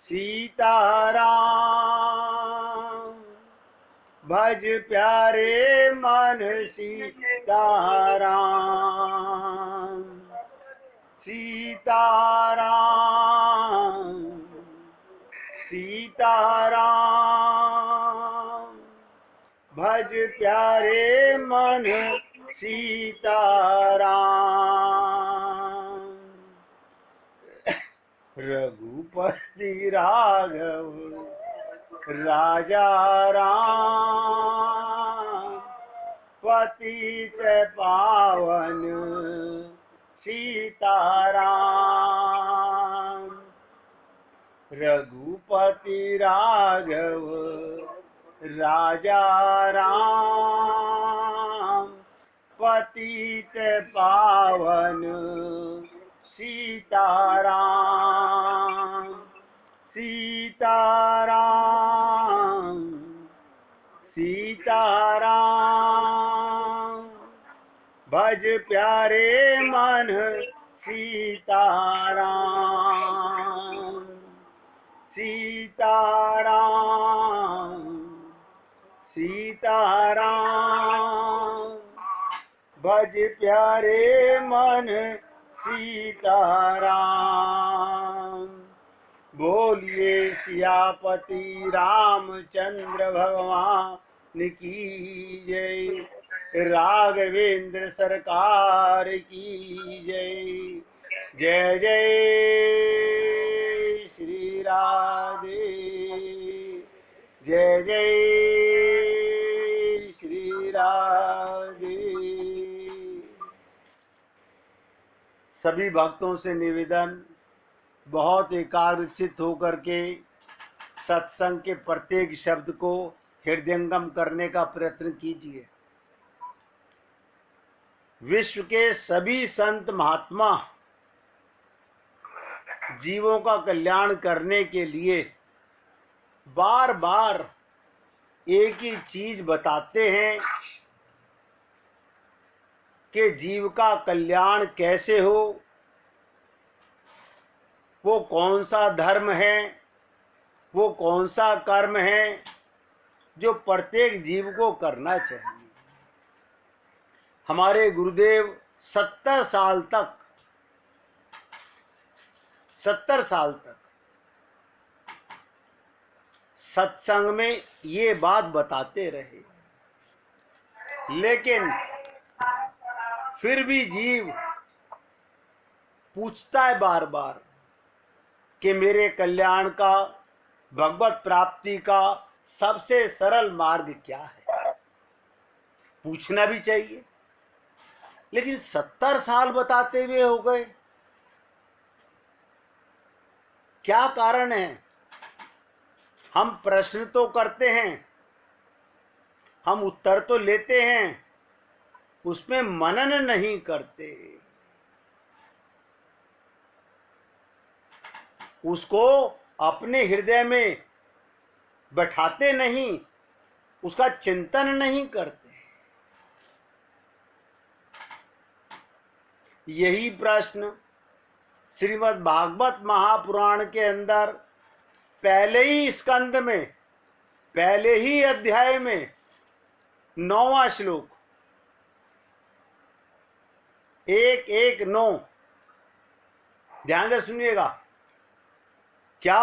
सीताराम। भज प्यारे मन सीताराम। सीताराम सीताराम। भज प्यारे मन सीताराम। रघुपति राघव राजा राम। पतित पावन सीताराम। रघुपति राघव राजा राम। पतित पावन सीताराम। सीताराम सीताराम। भज प्यारे मन सीताराम। सीताराम सीताराम। भज प्यारे मन सीताराम। बोलिए सियापति रामचंद्र भगवान की जय। राघवेंद्र सरकार की जय। जय जय श्री राधे। जय जय श्री राधे। सभी भक्तों से निवेदन, बहुत एकाग्रचित होकर के सत्संग के प्रत्येक शब्द को हृदयंगम करने का प्रयत्न कीजिए। विश्व के सभी संत महात्मा जीवों का कल्याण करने के लिए बार बार एक ही चीज बताते हैं कि जीव का कल्याण कैसे हो, वो कौन सा धर्म है, वो कौन सा कर्म है जो प्रत्येक जीव को करना चाहिए। हमारे गुरुदेव 70 साल तक सत्संग में ये बात बताते रहे, लेकिन फिर भी जीव पूछता है बार बार कि मेरे कल्याण का, भगवत प्राप्ति का सबसे सरल मार्ग क्या है। पूछना भी चाहिए, लेकिन 70 साल बताते हुए हो गए, क्या कारण है। हम प्रश्न तो करते हैं, हम उत्तर तो लेते हैं, उसमें मनन नहीं करते, उसको अपने हृदय में बैठाते नहीं, उसका चिंतन नहीं करते। यही प्रश्न श्रीमद् भागवत महापुराण के अंदर पहले ही स्कंद में, पहले ही अध्याय में 9वां श्लोक 1:1:9, ध्यान से सुनिएगा। क्या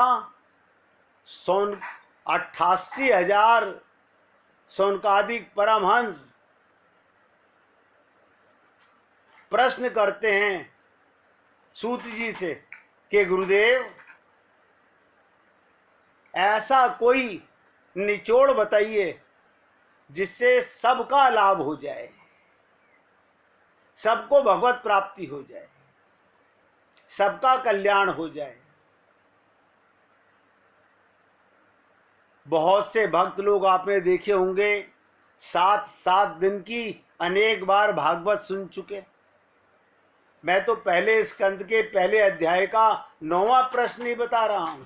88,000 शौनकादिक परमहंस प्रश्न करते हैं सूत जी से कि गुरुदेव ऐसा कोई निचोड़ बताइए जिससे सबका लाभ हो जाए, सबको भगवत प्राप्ति हो जाए, सबका कल्याण हो जाए। बहुत से भक्त लोग आपने देखे होंगे 7-7 दिन की अनेक बार भागवत सुन चुके। मैं तो पहले स्कंद के पहले अध्याय का 9वां प्रश्न ही बता रहा हूं।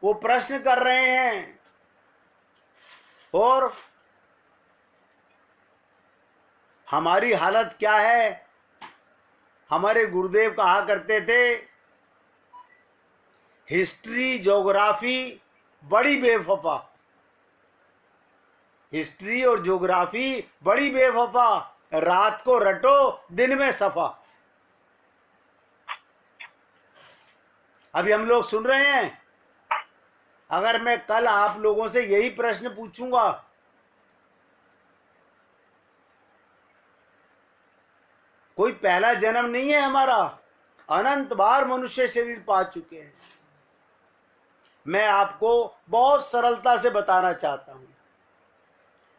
वो प्रश्न कर रहे हैं और हमारी हालत क्या है। हमारे गुरुदेव कहा करते थे हिस्ट्री ज्योग्राफी बड़ी बेवफा, हिस्ट्री और ज्योग्राफी बड़ी बेवफा, रात को रटो दिन में सफा। अभी हम लोग सुन रहे हैं, अगर मैं कल आप लोगों से यही प्रश्न पूछूंगा, कोई पहला जन्म नहीं है हमारा, अनंत बार मनुष्य शरीर पा चुके हैं। मैं आपको बहुत सरलता से बताना चाहता हूं,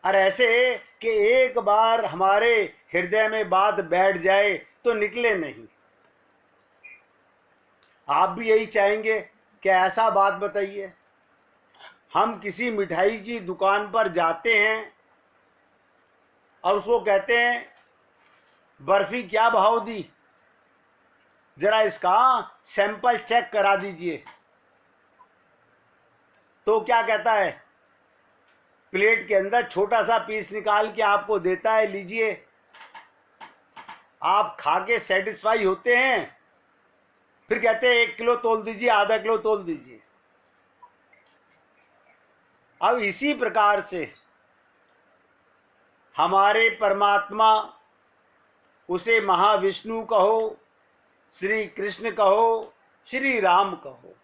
और ऐसे कि एक बार हमारे हृदय में बात बैठ जाए तो निकले नहीं। आप भी यही चाहेंगे कि ऐसा बात बताइए। हम किसी मिठाई की दुकान पर जाते हैं और उसको कहते हैं बर्फी क्या भाव दी, जरा इसका सैंपल चेक करा दीजिए। तो क्या कहता है, प्लेट के अंदर छोटा सा पीस निकाल के आपको देता है, लीजिए। आप खा के सेटिस्फाई होते हैं, फिर कहते हैं 1 किलो तोल दीजिए, आधा किलो तोल दीजिए। अब इसी प्रकार से हमारे परमात्मा, उसे महाविष्णु कहो, श्री कृष्ण कहो, श्री राम कहो,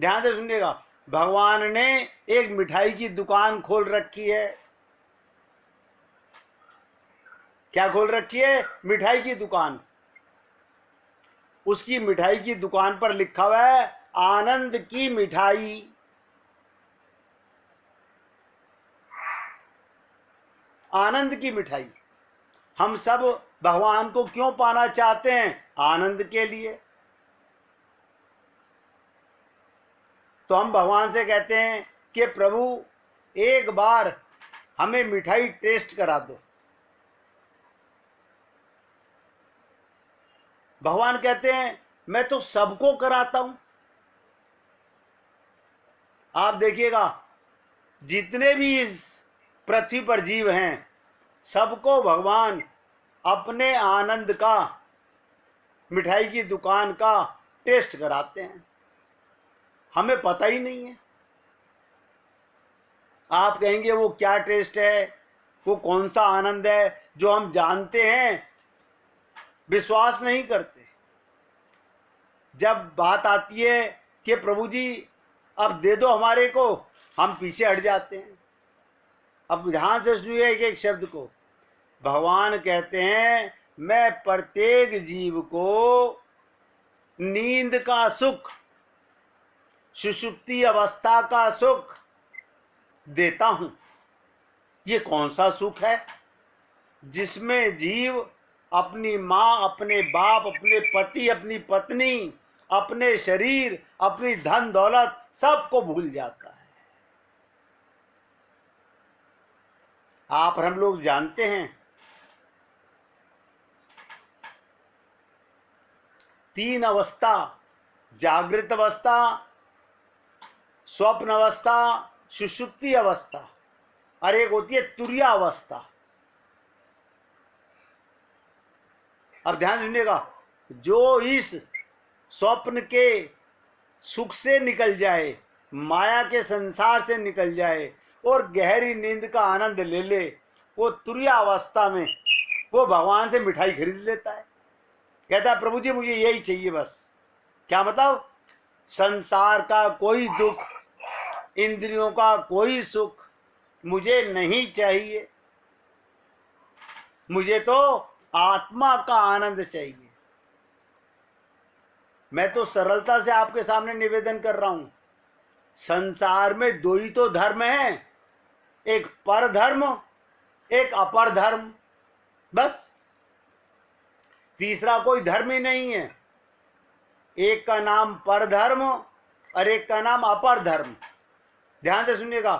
ध्यान से सुनिएगा, भगवान ने एक मिठाई की दुकान खोल रखी है। क्या खोल रखी है? मिठाई की दुकान। उसकी मिठाई की दुकान पर लिखा हुआ है आनंद की मिठाई। आनंद की मिठाई। हम सब भगवान को क्यों पाना चाहते हैं? आनंद के लिए। तो हम भगवान से कहते हैं कि प्रभु एक बार हमें मिठाई टेस्ट करा दो। भगवान कहते हैं मैं तो सबको कराता हूं। आप देखिएगा, जितने भी इस पृथ्वी पर जीव हैं, सबको भगवान अपने आनंद का, मिठाई की दुकान का टेस्ट कराते हैं। हमें पता ही नहीं है। आप कहेंगे वो क्या टेस्ट है, वो कौन सा आनंद है जो हम जानते हैं? विश्वास नहीं करते। जब बात आती है कि प्रभु जी अब दे दो हमारे को, हम पीछे हट जाते हैं। अब ध्यान से सुनिए एक एक शब्द को। भगवान कहते हैं मैं प्रत्येक जीव को नींद का सुख, सुषुप्ति अवस्था का सुख देता हूं। ये कौन सा सुख है? जिसमें जीव अपनी माँ, अपने बाप, अपने पति, अपनी पत्नी, अपने शरीर, अपनी धन दौलत सबको भूल जाता है। आप और हम लोग जानते हैं 3 अवस्था, जागृत अवस्था, स्वप्न अवस्था, सुषुप्ति अवस्था, और एक होती है तुरीय अवस्था। अब ध्यान सुनिएगा, जो इस स्वप्न के सुख से निकल जाए, माया के संसार से निकल जाए और गहरी नींद का आनंद ले ले, वो तुरीय अवस्था में वो भगवान से मिठाई खरीद लेता है। कहता है प्रभु जी मुझे यही चाहिए बस। क्या मतलब? संसार का कोई दुख, इंद्रियों का कोई सुख मुझे नहीं चाहिए, मुझे तो आत्मा का आनंद चाहिए। मैं तो सरलता से आपके सामने निवेदन कर रहा हूं। संसार में 2 ही तो धर्म हैं, एक पर धर्म, एक अपर धर्म, बस। तीसरा कोई धर्म ही नहीं है। एक का नाम पर धर्म और एक का नाम अपर धर्म। ध्यान से सुनिएगा,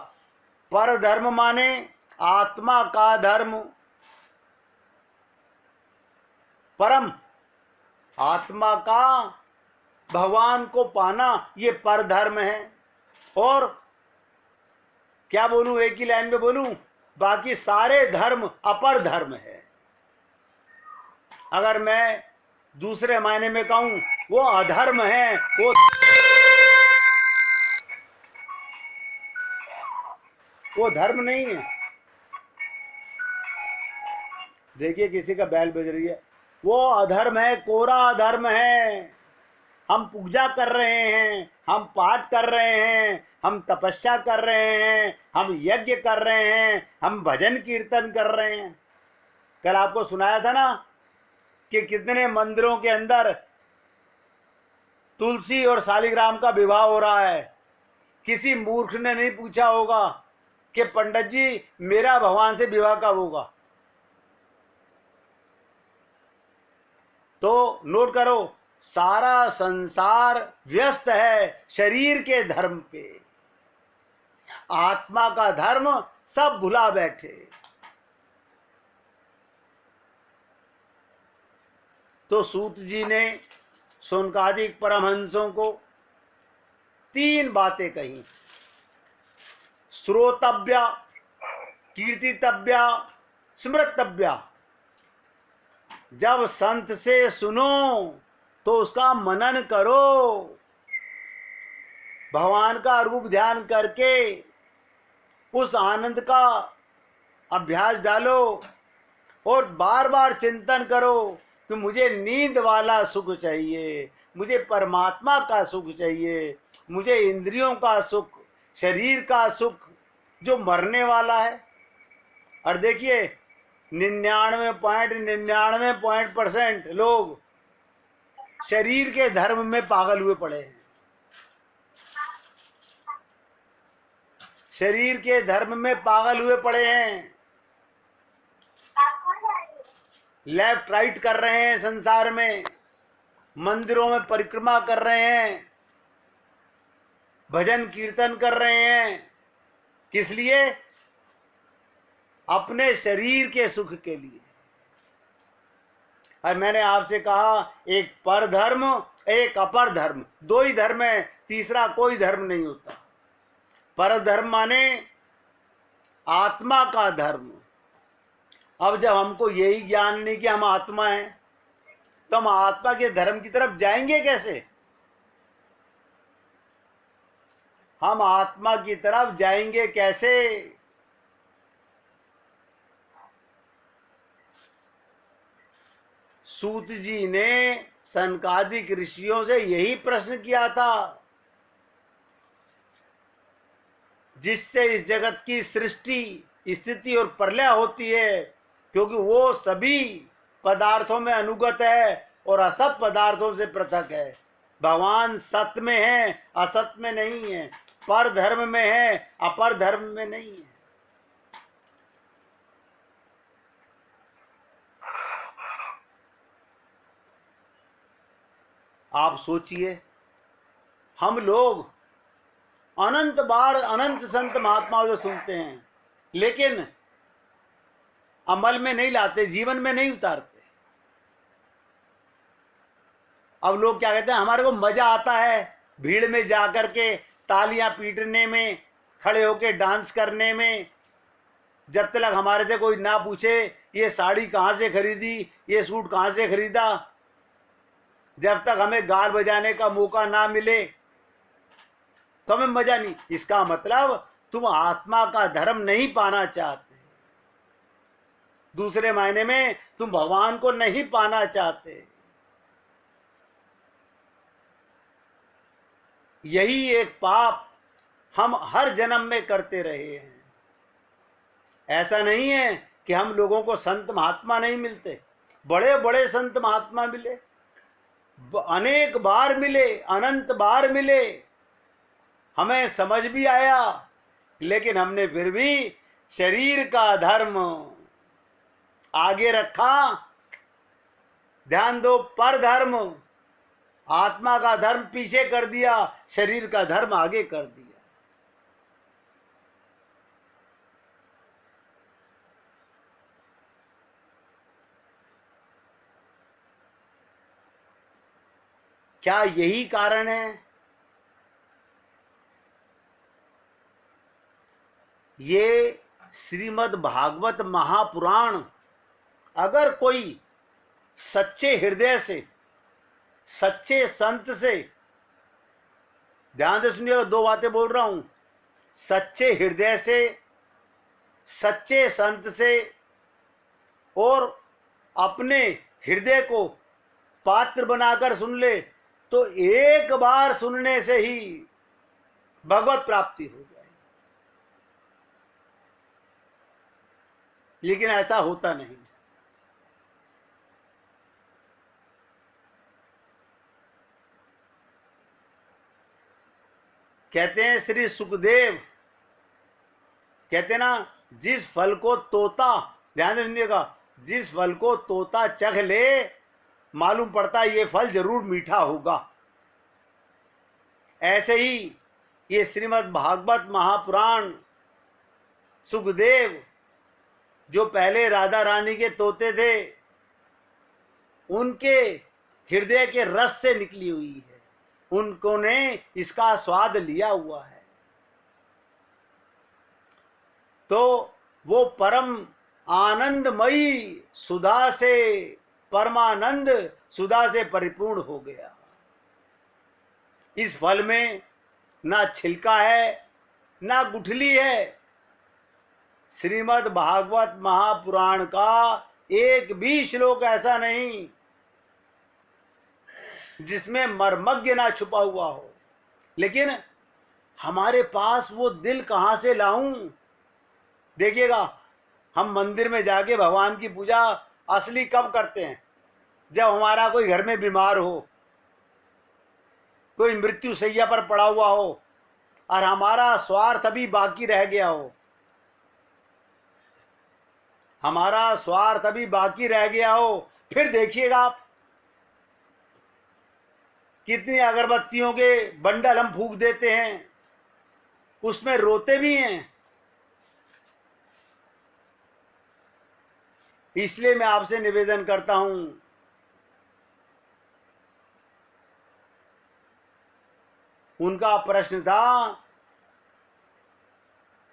पर धर्म माने आत्मा का धर्म, परम आत्मा का भगवान को पाना, ये पर धर्म है। और क्या बोलूं, एक ही लाइन में बोलूं, बाकी सारे धर्म अपर धर्म है। अगर मैं दूसरे मायने में कहूं वो अधर्म है, वो वो धर्म नहीं है। देखिए किसी का बैल बज रही है, वो अधर्म है, कोरा अधर्म है। हम पूजा कर रहे हैं, हम पाठ कर रहे हैं, हम तपस्या कर रहे हैं, हम यज्ञ कर रहे हैं, हम भजन कीर्तन कर रहे हैं। कल आपको सुनाया था ना कि कितने मंदिरों के अंदर तुलसी और शालिग्राम का विवाह हो रहा है। किसी मूर्ख ने नहीं पूछा होगा कि पंडित जी मेरा भगवान से विवाह कब होगा। तो नोट करो, सारा संसार व्यस्त है शरीर के धर्म पे, आत्मा का धर्म सब भुला बैठे। तो सूत जी ने शौनकादिक परमहंसों को 3 बातें कही, श्रोतव्या, कीर्तितव्या, स्मृतव्या। जब संत से सुनो तो उसका मनन करो, भगवान का रूप ध्यान करके उस आनंद का अभ्यास डालो और बार बार चिंतन करो कि मुझे नींद वाला सुख चाहिए, मुझे परमात्मा का सुख चाहिए, मुझे इंद्रियों का सुख, शरीर का सुख जो मरने वाला है। और देखिए 99.99% लोग शरीर के धर्म में पागल हुए पड़े हैं, शरीर के धर्म में पागल हुए पड़े हैं। लेफ्ट राइट कर रहे हैं संसार में, मंदिरों में परिक्रमा कर रहे हैं, भजन कीर्तन कर रहे हैं। किस लिए? अपने शरीर के सुख के लिए। और मैंने आपसे कहा एक पर धर्म, एक अपर धर्म, 2 ही धर्म है, तीसरा कोई धर्म नहीं होता। पर धर्म माने आत्मा का धर्म। अब जब हमको यही ज्ञान नहीं कि हम आत्मा हैं, तो हम आत्मा के धर्म की तरफ जाएंगे कैसे? हम आत्मा की तरफ जाएंगे कैसे? सूत जी ने सनकादिक ऋषियों से यही प्रश्न किया था, जिससे इस जगत की सृष्टि, स्थिति और प्रलय होती है, क्योंकि वो सभी पदार्थों में अनुगत है और असत पदार्थों से पृथक है। भगवान सत्य में है, असत में नहीं है, पर धर्म में है, अपर धर्म में नहीं है। आप सोचिए, हम लोग अनंत बार अनंत संत महात्माओं से सुनते हैं, लेकिन अमल में नहीं लाते, जीवन में नहीं उतारते। अब लोग क्या कहते हैं, हमारे को मजा आता है भीड़ में जाकर के तालियां पीटने में, खड़े होके डांस करने में। जब तक हमारे से कोई ना पूछे ये साड़ी कहाँ से खरीदी, ये सूट कहाँ से खरीदा, जब तक हमें गाल बजाने का मौका ना मिले तो हमें मजा नहीं। इसका मतलब तुम आत्मा का धर्म नहीं पाना चाहते, दूसरे मायने में तुम भगवान को नहीं पाना चाहते। यही एक पाप हम हर जन्म में करते रहे हैं। ऐसा नहीं है कि हम लोगों को संत महात्मा नहीं मिलते, बड़े बड़े संत महात्मा मिले, अनेक बार मिले, अनंत बार मिले, हमें समझ भी आया, लेकिन हमने फिर भी शरीर का धर्म आगे रखा। ध्यान दो, पर धर्म, आत्मा का धर्म पीछे कर दिया, शरीर का धर्म आगे कर दिया। क्या यही कारण है? ये श्रीमद् भागवत महापुराण अगर कोई सच्चे हृदय से, सच्चे संत से, ध्यान से सुनिए, 2 बातें बोल रहा हूं, सच्चे हृदय से सच्चे संत से और अपने हृदय को पात्र बनाकर सुन ले तो एक बार सुनने से ही भगवत प्राप्ति हो जाए। लेकिन ऐसा होता नहीं। कहते हैं श्री सुखदेव कहते ना, जिस फल को तोता, ध्यान से सुनिएगा, जिस फल को तोता चख ले मालूम पड़ता है ये फल जरूर मीठा होगा। ऐसे ही ये श्रीमद् भागवत महापुराण सुखदेव जो पहले राधा रानी के तोते थे उनके हृदय के रस से निकली हुई है, उनको ने इसका स्वाद लिया हुआ है। तो वो परम आनंदमयी सुधा से, परमानंद सुधा से परिपूर्ण हो गया। इस फल में ना छिलका है ना गुठली है। श्रीमद् भागवत महापुराण का एक भी श्लोक ऐसा नहीं जिसमें मर्मज्ञ ना छुपा हुआ हो। लेकिन हमारे पास वो दिल कहाँ से लाऊं? देखिएगा, हम मंदिर में जाके भगवान की पूजा असली कब करते हैं? जब हमारा कोई घर में बीमार हो, कोई मृत्यु शैया पर पड़ा हुआ हो और हमारा स्वार्थ अभी बाकी रह गया हो, हमारा स्वार्थ अभी बाकी रह गया हो। फिर देखिएगा आप, कितनी अगरबत्तियों के बंडल हम फूंक देते हैं, उसमें रोते भी हैं। इसलिए मैं आपसे निवेदन करता हूं, उनका प्रश्न था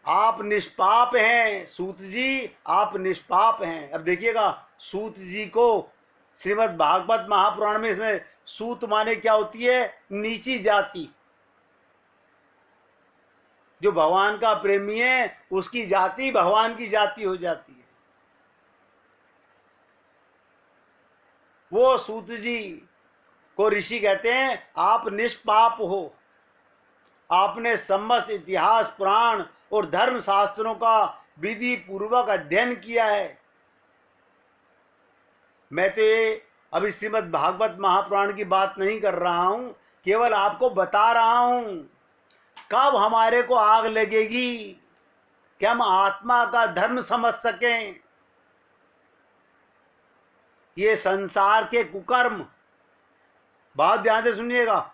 आप निष्पाप हैं सूत जी, आप निष्पाप हैं। अब देखिएगा, सूत जी को श्रीमद् भागवत महापुराण में इसमें सूत माने क्या होती है? नीची जाति। जो भगवान का प्रेमी है उसकी जाति भगवान की जाति हो जाती है। वो सूत जी को ऋषि कहते हैं आप निष्पाप हो, आपने समस्त इतिहास पुराण और धर्म शास्त्रों का विधि पूर्वक अध्ययन किया है। मैं तो ये अभी श्रीमद् भागवत महापुराण की बात नहीं कर रहा हूं, केवल आपको बता रहा हूं कब हमारे को आग लगेगी कि हम आत्मा का धर्म समझ सकें। ये संसार के कुकर्म, बहुत ध्यान से सुनिएगा,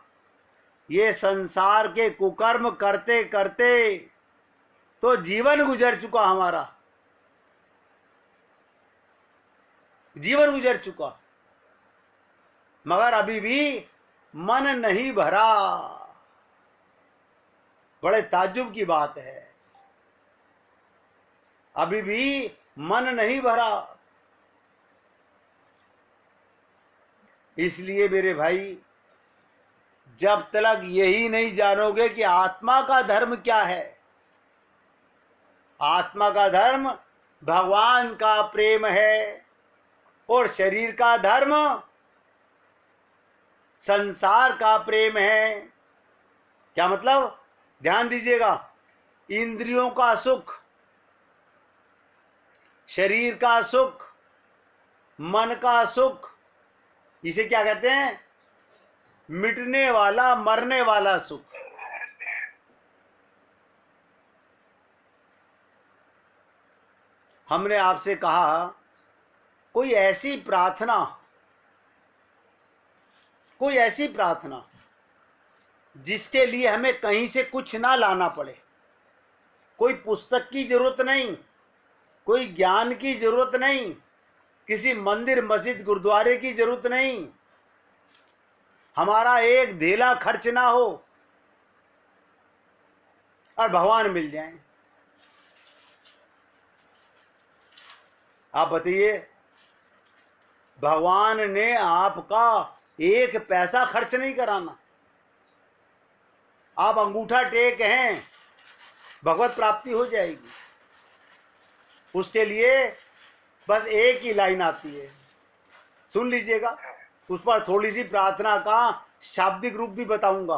ये संसार के कुकर्म करते करते तो जीवन गुजर चुका, हमारा जीवन गुजर चुका, मगर अभी भी मन नहीं भरा। बड़े ताज्जुब की बात है, अभी भी मन नहीं भरा। इसलिए मेरे भाई, जब तक यही नहीं जानोगे कि आत्मा का धर्म क्या है, आत्मा का धर्म भगवान का प्रेम है और शरीर का धर्म संसार का प्रेम है। क्या मतलब? ध्यान दीजिएगा, इंद्रियों का सुख, शरीर का सुख, मन का सुख, इसे क्या कहते हैं? मिटने वाला, मरने वाला सुख। हमने आपसे कहा कोई ऐसी प्रार्थना, कोई ऐसी प्रार्थना जिसके लिए हमें कहीं से कुछ ना लाना पड़े। कोई पुस्तक की जरूरत नहीं, कोई ज्ञान की जरूरत नहीं, किसी मंदिर मस्जिद गुरुद्वारे की जरूरत नहीं, हमारा एक धेला खर्च ना हो और भगवान मिल जाएं। आप बताइए, भगवान ने आपका एक पैसा खर्च नहीं कराना। आप अंगूठा टेक हैं, भगवत प्राप्ति हो जाएगी। उसके लिए बस एक ही लाइन आती है, सुन लीजिएगा। उस पर थोड़ी सी प्रार्थना का शाब्दिक रूप भी बताऊंगा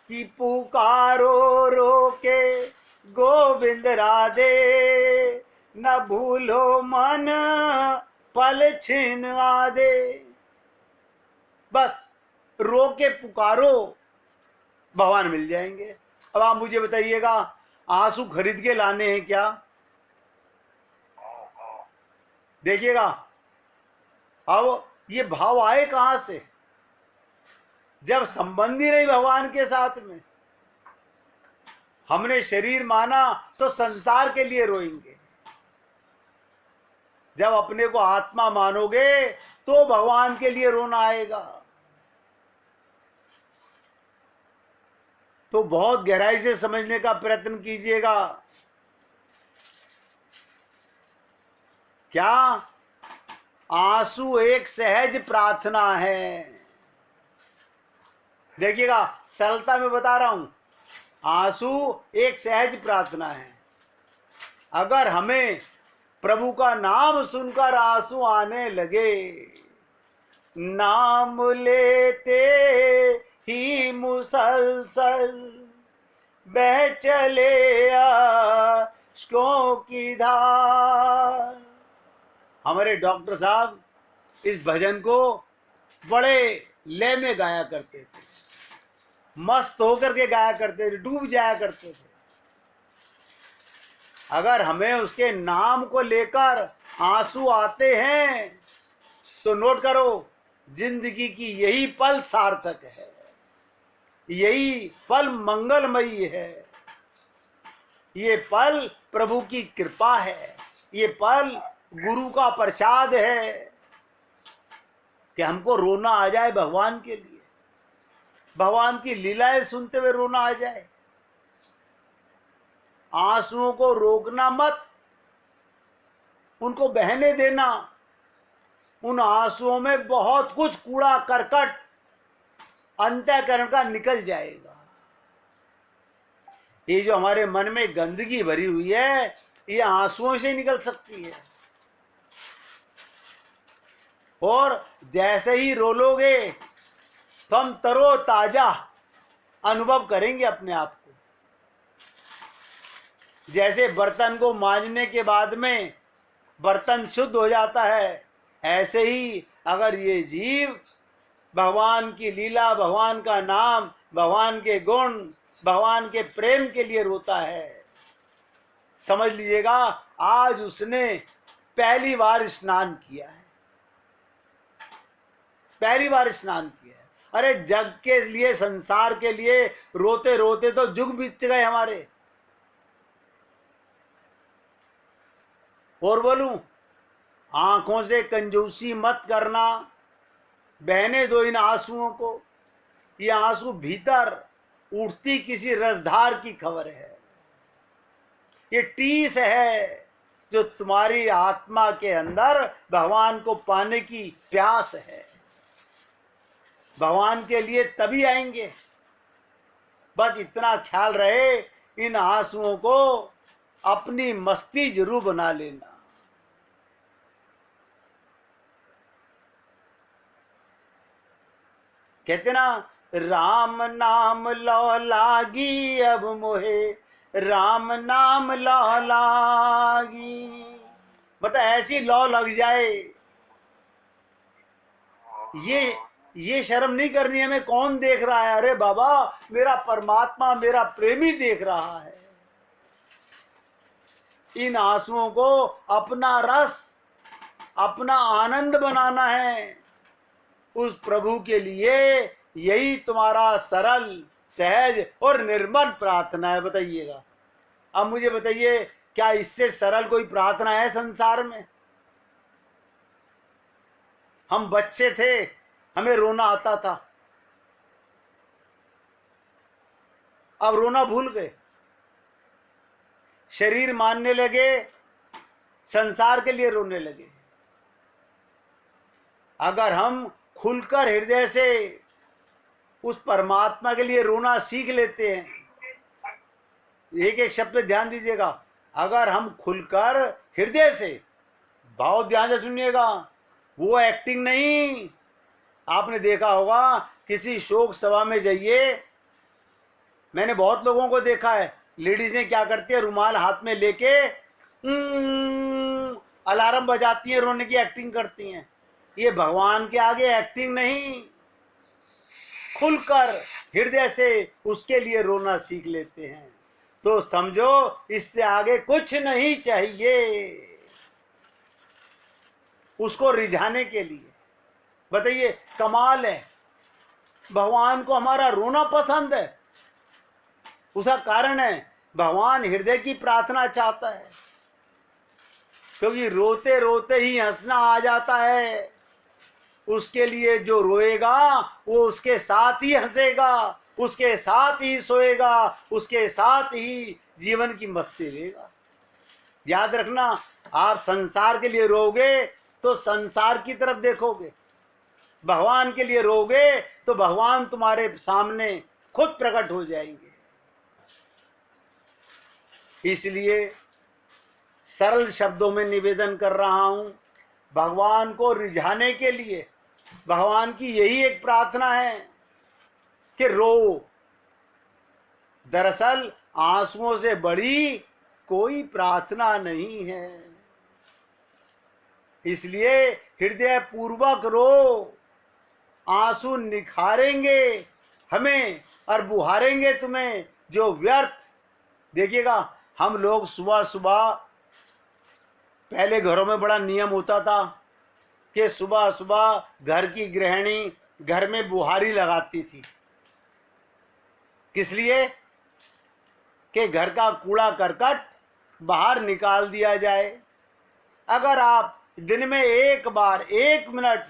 कि पुकारो रो के गोविंद राधे, न भूलो मन पल छिन आदे। बस रो के पुकारो, भगवान मिल जाएंगे। अब आप मुझे बताइएगा, आंसू खरीद के लाने हैं क्या? देखिएगा, अब ये भाव आए कहां से? जब संबंध ही नहीं भगवान के साथ में। हमने शरीर माना तो संसार के लिए रोएंगे, जब अपने को आत्मा मानोगे तो भगवान के लिए रोना आएगा। तो बहुत गहराई से समझने का प्रयत्न कीजिएगा। क्या आंसू एक सहज प्रार्थना है? देखिएगा, सरलता में बता रहा हूं, आंसू एक सहज प्रार्थना है। अगर हमें प्रभु का नाम सुनकर आंसू आने लगे, नाम लेते ही मुसलसल बह चले आंसुओं की धार। हमारे डॉक्टर साहब इस भजन को बड़े लय में गाया करते थे, मस्त होकर के गाया करते थे, डूब जाया करते थे। अगर हमें उसके नाम को लेकर आंसू आते हैं तो नोट करो, जिंदगी की यही पल सार्थक है, यही पल मंगलमयी है, ये पल प्रभु की कृपा है, ये पल गुरु का प्रसाद है कि हमको रोना आ जाए भगवान के लिए, भगवान की लीलाएं सुनते हुए रोना आ जाए। आंसुओं को रोकना मत, उनको बहने देना। उन आंसुओं में बहुत कुछ कूड़ा करकट अंतःकरण का निकल जाएगा। ये जो हमारे मन में गंदगी भरी हुई है, ये आंसुओं से निकल सकती है। और जैसे ही रो लोगे तो हम तरो ताजा अनुभव करेंगे अपने आप को। जैसे बर्तन को मांजने के बाद में बर्तन शुद्ध हो जाता है, ऐसे ही अगर ये जीव भगवान की लीला, भगवान का नाम, भगवान के गुण, भगवान के प्रेम के लिए रोता है, समझ लीजिएगा आज उसने पहली बार स्नान किया है, पहली बार स्नान किया है। अरे जग के लिए, संसार के लिए रोते रोते तो जुग बीत गए हमारे। और बोलूं, आंखों से कंजूसी मत करना, बहने दो इन आंसुओं को। ये आंसू भीतर उठती किसी रसधार की खबर है, ये टीस है जो तुम्हारी आत्मा के अंदर भगवान को पाने की प्यास है। भगवान के लिए तभी आएंगे। बस इतना ख्याल रहे, इन आंसुओं को अपनी मस्ती जरूर बना लेना। कहते ना, राम नाम लो लागी अब मोहे, राम नाम लो लागी। मतलब ऐसी लौ लग जाए, ये शर्म नहीं करनी हमें कौन देख रहा है। अरे बाबा, मेरा परमात्मा, मेरा प्रेमी देख रहा है। इन आंसुओं को अपना रस, अपना आनंद बनाना है उस प्रभु के लिए। यही तुम्हारा सरल, सहज और निर्मल प्रार्थना है। बताइएगा, अब मुझे बताइए, क्या इससे सरल कोई प्रार्थना है संसार में? हम बच्चे थे, हमें रोना आता था, अब रोना भूल गए, शरीर मानने लगे, संसार के लिए रोने लगे। अगर हम खुलकर हृदय से उस परमात्मा के लिए रोना सीख लेते हैं, एक एक शब्द पे ध्यान दीजिएगा। अगर हम खुलकर हृदय से, बहुत ध्यान से सुनिएगा, वो एक्टिंग नहीं। आपने देखा होगा किसी शोक सभा में जाइए, मैंने बहुत लोगों को देखा है, लेडीजें क्या करती है, रुमाल हाथ में लेके अलार्म बजाती हैं, रोने की एक्टिंग करती हैं। ये भगवान के आगे एक्टिंग नहीं, खुलकर हृदय से उसके लिए रोना सीख लेते हैं। तो समझो इससे आगे कुछ नहीं चाहिए उसको रिझाने के लिए। बताइए, कमाल है। भगवान को हमारा रोना पसंद है। उसका कारण है भगवान हृदय की प्रार्थना चाहता है, क्योंकि रोते रोते ही हंसना आ जाता है। उसके लिए जो रोएगा वो उसके साथ ही हंसेगा, उसके साथ ही सोएगा, उसके साथ ही जीवन की मस्ती लेगा। याद रखना, आप संसार के लिए रोगे तो संसार की तरफ देखोगे, भगवान के लिए रोगे तो भगवान तुम्हारे सामने खुद प्रकट हो जाएंगे। इसलिए सरल शब्दों में निवेदन कर रहा हूं, भगवान को रिझाने के लिए भगवान की यही एक प्रार्थना है कि रो। दरअसल आंसुओं से बड़ी कोई प्रार्थना नहीं है। इसलिए हृदय पूर्वक रो, आंसू निखारेंगे हमें और बुहारेंगे तुम्हें जो व्यर्थ। देखिएगा, हम लोग सुबह सुबह, पहले घरों में बड़ा नियम होता था कि सुबह सुबह घर की गृहिणी घर में बुहारी लगाती थी। किस लिए? कि घर का कूड़ा करकट बाहर निकाल दिया जाए। अगर आप दिन में एक बार 1 मिनट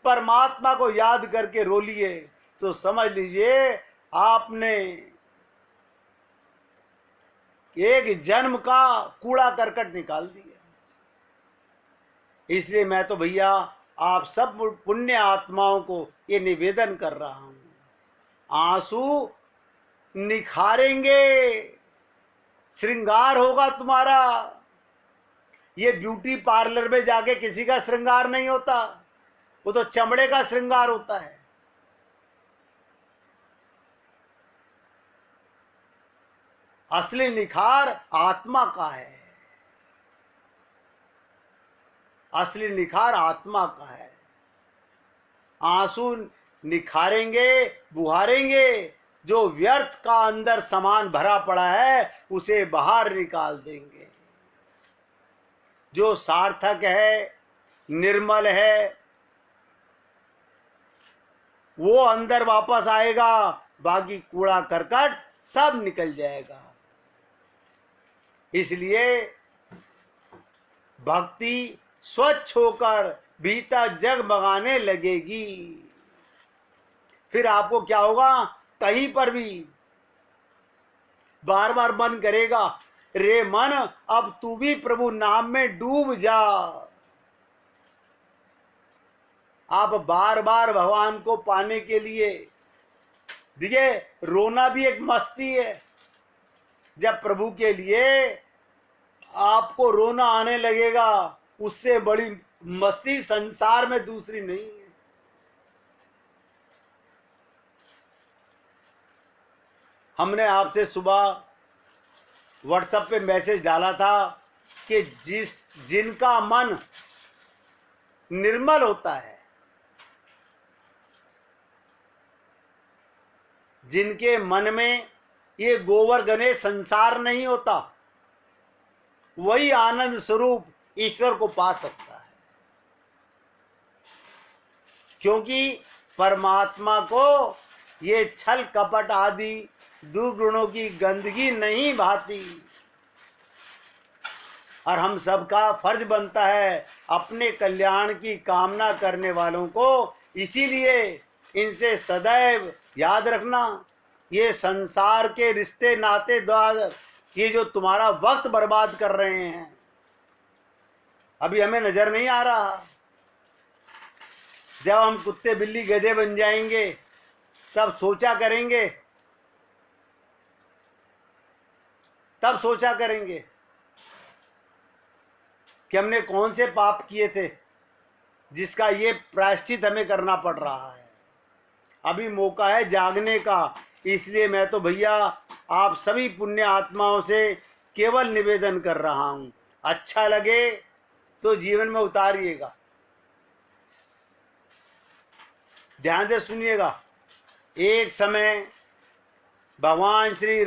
परमात्मा को याद करके रो लिए तो समझ लीजिए आपने एक जन्म का कूड़ा करकट निकाल दिया। इसलिए मैं तो भैया आप सब पुण्य आत्माओं को ये निवेदन कर रहा हूं, आंसू निखारेंगे, श्रृंगार होगा तुम्हारा। ये ब्यूटी पार्लर में जाके किसी का श्रृंगार नहीं होता, वो तो चमड़े का श्रृंगार होता है। असली निखार आत्मा का है, असली निखार आत्मा का है। आंसू निखारेंगे, बुहारेंगे, जो व्यर्थ का अंदर सामान भरा पड़ा है उसे बाहर निकाल देंगे। जो सार्थक है, निर्मल है, वो अंदर वापस आएगा, बाकी कूड़ा करकट सब निकल जाएगा। इसलिए भक्ति स्वच्छ होकर भीतर जगमगाने लगेगी। फिर आपको क्या होगा, कहीं पर भी बार बार मन करेगा, रे मन अब तू भी प्रभु नाम में डूब जा। आप बार बार भगवान को पाने के लिए, देखिए रोना भी एक मस्ती है। जब प्रभु के लिए आपको रोना आने लगेगा, उससे बड़ी मस्ती संसार में दूसरी नहीं है। हमने आपसे सुबह व्हाट्सएप पे मैसेज डाला था कि जिनका मन निर्मल होता है, जिनके मन में ये गोबर गणेश संसार नहीं होता, वही आनंद स्वरूप ईश्वर को पा सकता है। क्योंकि परमात्मा को ये छल कपट आदि दुर्गुणों की गंदगी नहीं भाती। और हम सबका फर्ज बनता है अपने कल्याण की कामना करने वालों को, इसीलिए इनसे सदैव याद रखना, ये संसार के रिश्ते नाते द्वार ये जो तुम्हारा वक्त बर्बाद कर रहे हैं, अभी हमें नजर नहीं आ रहा। जब हम कुत्ते बिल्ली गधे बन जाएंगे तब सोचा करेंगे, कि हमने कौन से पाप किए थे जिसका ये प्रायश्चित हमें करना पड़ रहा है। अभी मौका है जागने का, इसलिए मैं तो भैया आप सभी पुण्य आत्माओं से केवल निवेदन कर रहा हूं, अच्छा लगे तो जीवन में उतारिएगा। ध्यान से सुनिएगा। एक समय भगवान श्री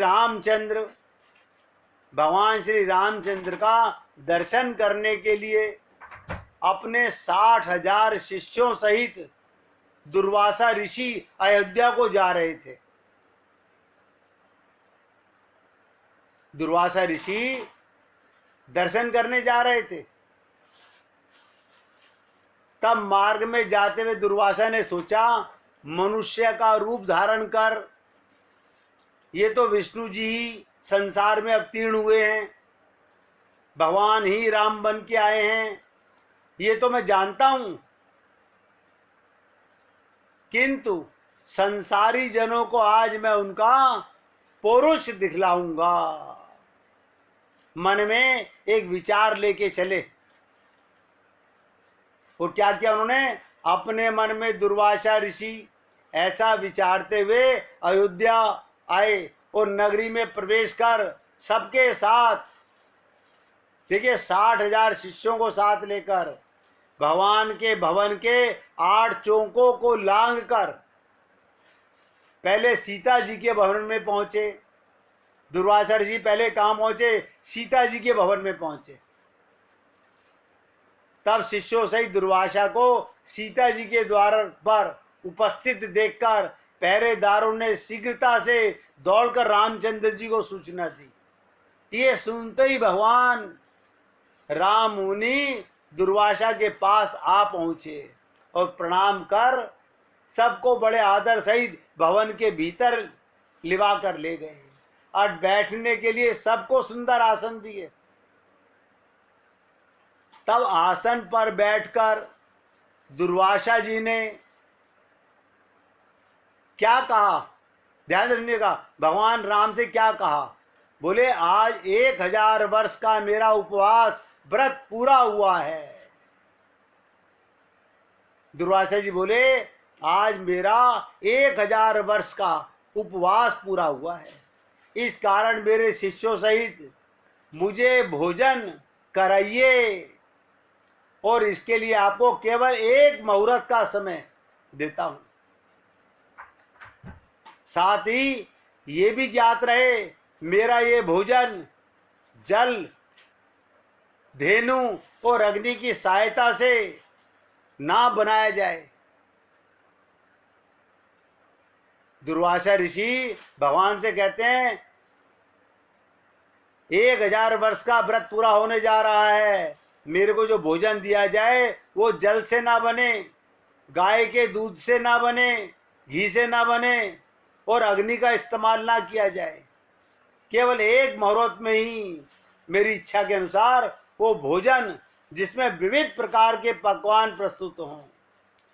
रामचंद्र का दर्शन करने के लिए अपने 60,000 शिष्यों सहित दुर्वासा ऋषि अयोध्या को जा रहे थे। दुर्वासा ऋषि दर्शन करने जा रहे थे। तब मार्ग में जाते हुए दुर्वासा ने सोचा, मनुष्य का रूप धारण कर, ये तो विष्णु जी ही संसार में अवतीर्ण हुए हैं, भगवान ही राम बन के आए हैं, ये तो मैं जानता हूं, किंतु संसारी जनों को आज मैं उनका पौरुष दिखलाऊंगा। मन में एक विचार लेके चले। और क्या किया उन्होंने? अपने मन में दुर्वासा ऋषि ऐसा विचारते हुए अयोध्या आए और नगरी में प्रवेश कर सबके साथ, देखिए 60,000 शिष्यों को साथ लेकर भगवान के भवन के 8 चौकों को लांघ कर पहले सीता जी के भवन में पहुंचे। दुर्वासा ऋषि पहले कहाँ पहुंचे? सीता जी के भवन में पहुंचे। तब शिष्यों सहित दुर्वासा को सीता जी के द्वार पर उपस्थित देखकर पहरेदारों ने शीघ्रता से दौड़कर रामचंद्र जी को सूचना दी। ये सुनते ही भगवान राम मुनि दुर्वासा के पास आ पहुंचे और प्रणाम कर सबको बड़े आदर सहित भवन के भीतर लिवा कर ले गए और बैठने के लिए सबको सुंदर आसन दिए। तब आसन पर बैठकर दुर्वासा जी ने क्या कहा? ध्यान रखिएगा, भगवान राम से क्या कहा? बोले, आज 1000 वर्ष का मेरा उपवास व्रत पूरा हुआ है। दुर्वासा जी बोले, आज मेरा 1000 वर्ष का उपवास पूरा हुआ है, इस कारण मेरे शिष्यों सहित मुझे भोजन कराइए और इसके लिए आपको केवल 1 मुहूर्त का समय देता हूं। साथ ही ये भी ज्ञात रहे, मेरा ये भोजन जल, धेनु और अग्नि की सहायता से ना बनाया जाए। दुर्वासा ऋषि भगवान से कहते हैं, 1000 वर्ष का व्रत पूरा होने जा रहा है, मेरे को जो भोजन दिया जाए वो जल से ना बने, गाय के दूध से ना बने, घी से ना बने और अग्नि का इस्तेमाल ना किया जाए। केवल 1 मुहूर्त में ही मेरी इच्छा के अनुसार वो भोजन जिसमें विविध प्रकार के पकवान प्रस्तुत हों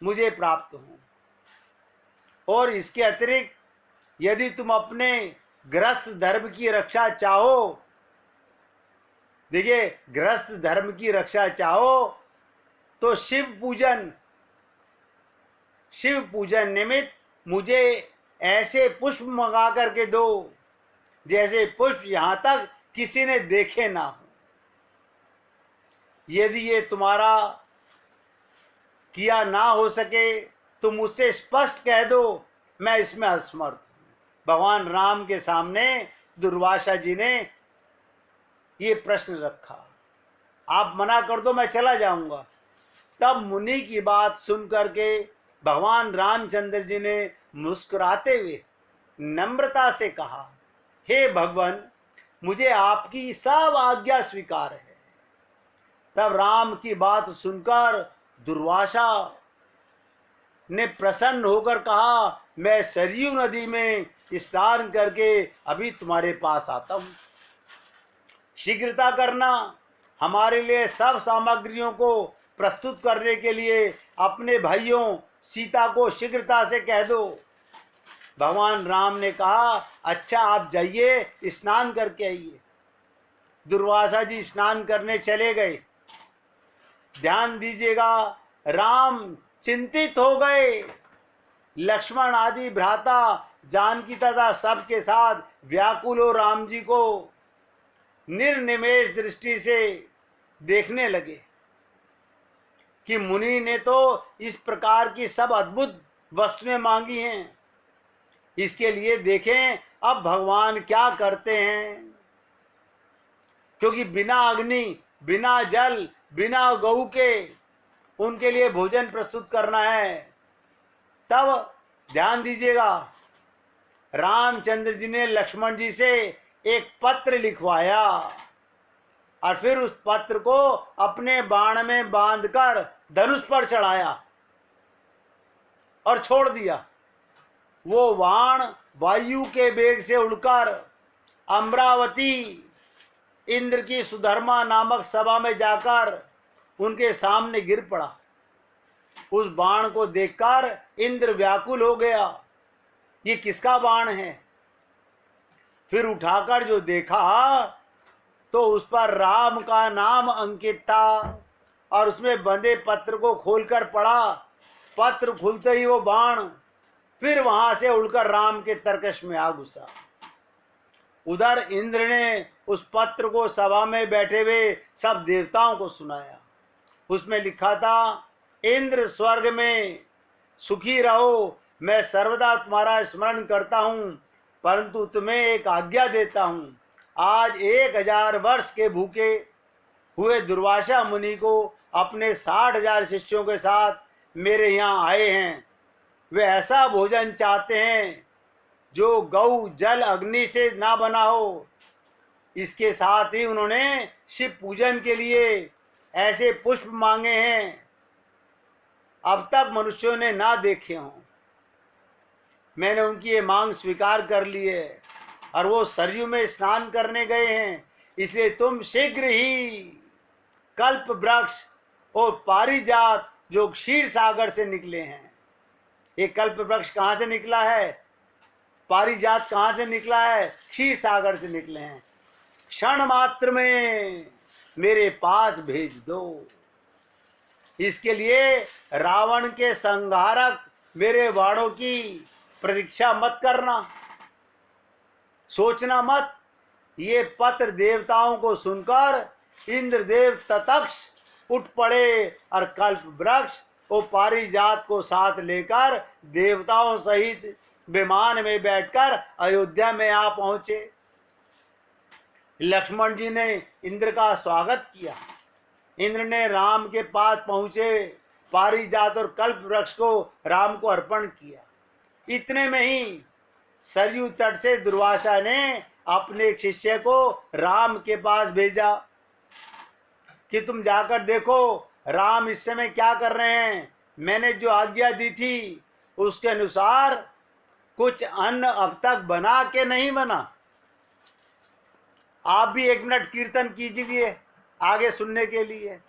मुझे प्राप्त हों। और इसके अतिरिक्त यदि तुम अपने गृहस्थ धर्म की रक्षा चाहो, देखिए गृहस्थ धर्म की रक्षा चाहो तो शिव पूजन निमित्त मुझे ऐसे पुष्प मंगा करके दो जैसे पुष्प यहां तक किसी ने देखे ना हो। यदि ये तुम्हारा किया ना हो सके तो मुझसे स्पष्ट कह दो, मैं इसमें असमर्थ हूं। भगवान राम के सामने दुर्वासा जी ने ये प्रश्न रखा, आप मना कर दो मैं चला जाऊंगा। तब मुनि की बात सुन करके भगवान रामचंद्र जी ने मुस्कुराते हुए नम्रता से कहा, हे भगवान, मुझे आपकी सब आज्ञा स्वीकार है। तब राम की बात सुनकर दुर्वासा ने प्रसन्न होकर कहा, मैं सरयू नदी में स्नान करके अभी तुम्हारे पास आता हूं। शीघ्रता करना, हमारे लिए सब सामग्रियों को प्रस्तुत करने के लिए अपने भाइयों सीता को शीघ्रता से कह दो। भगवान राम ने कहा, अच्छा आप जाइए स्नान करके आइए। दुर्वासा जी स्नान करने चले गए। ध्यान दीजिएगा, राम चिंतित हो गए। लक्ष्मण आदि भ्राता जानकी तथा सबके साथ व्याकुल हो राम जी को निर्निमेष दृष्टि से देखने लगे कि मुनि ने तो इस प्रकार की सब अद्भुत वस्तुएं मांगी हैं, इसके लिए देखें अब भगवान क्या करते हैं। क्योंकि बिना अग्नि, बिना जल, बिना गऊ के उनके लिए भोजन प्रस्तुत करना है। तब ध्यान दीजिएगा, रामचंद्र जी ने लक्ष्मण जी से एक पत्र लिखवाया और फिर उस पत्र को अपने बाण में बांधकर धनुष पर चढ़ाया और छोड़ दिया। वो बाण वायु के वेग से उड़कर अमरावती इंद्र की सुधर्मा नामक सभा में जाकर उनके सामने गिर पड़ा। उस बाण को देखकर इंद्र व्याकुल हो गया, ये किसका बाण है। फिर उठाकर जो देखा तो उस पर राम का नाम अंकित था और उसमें बंधे पत्र को खोलकर पढ़ा। पत्र खुलते ही वो बाण फिर वहां से उड़कर राम के तरकश में आ घुसा। उधर इंद्र ने उस पत्र को सभा में बैठे हुए सब देवताओं को सुनाया। उसमें लिखा था, इंद्र स्वर्ग में सुखी रहो, मैं सर्वदा तुम्हारा स्मरण करता हूँ, परंतु तुम्हें एक आज्ञा देता हूँ। आज 1000 वर्ष के भूखे हुए दुर्वासा मुनि को अपने 60,000 शिष्यों के साथ मेरे यहाँ आए हैं। वे ऐसा भोजन चाहते हैं जो गौ जल अग्नि से ना बना हो। इसके साथ ही उन्होंने शिव पूजन के लिए ऐसे पुष्प मांगे हैं अब तक मनुष्यों ने ना देखे हों। मैंने उनकी ये मांग स्वीकार कर ली है और वो सरयू में स्नान करने गए हैं। इसलिए तुम शीघ्र ही कल्प वृक्ष और पारिजात जो क्षीर सागर से निकले हैं। ये कल्प वृक्ष कहाँ से निकला है, पारिजात कहाँ से निकला है, क्षीर सागर से निकले हैं। क्षण मात्र में मेरे पास भेज दो। इसके लिए रावण के संहारक मेरे बाणों की प्रतीक्षा मत करना, सोचना मत। ये पत्र देवताओं को सुनकर इंद्रदेव तत्क्ष उठ पड़े और कल्प वृक्ष और पारिजात को साथ लेकर देवताओं सहित विमान में बैठकर अयोध्या में आ पहुंचे। लक्ष्मण जी ने इंद्र का स्वागत किया। इंद्र ने राम के पास पहुंचे, पारिजात और कल्प वृक्ष को राम को अर्पण किया। इतने में ही सरयू तट से दुर्वासा ने अपने एक शिष्य को राम के पास भेजा कि तुम जाकर देखो राम इस समय क्या कर रहे हैं। मैंने जो आज्ञा दी थी उसके अनुसार कुछ अन्न अब तक बना के नहीं बना। आप भी 1 मिनट कीर्तन कीजिए आगे सुनने के लिए।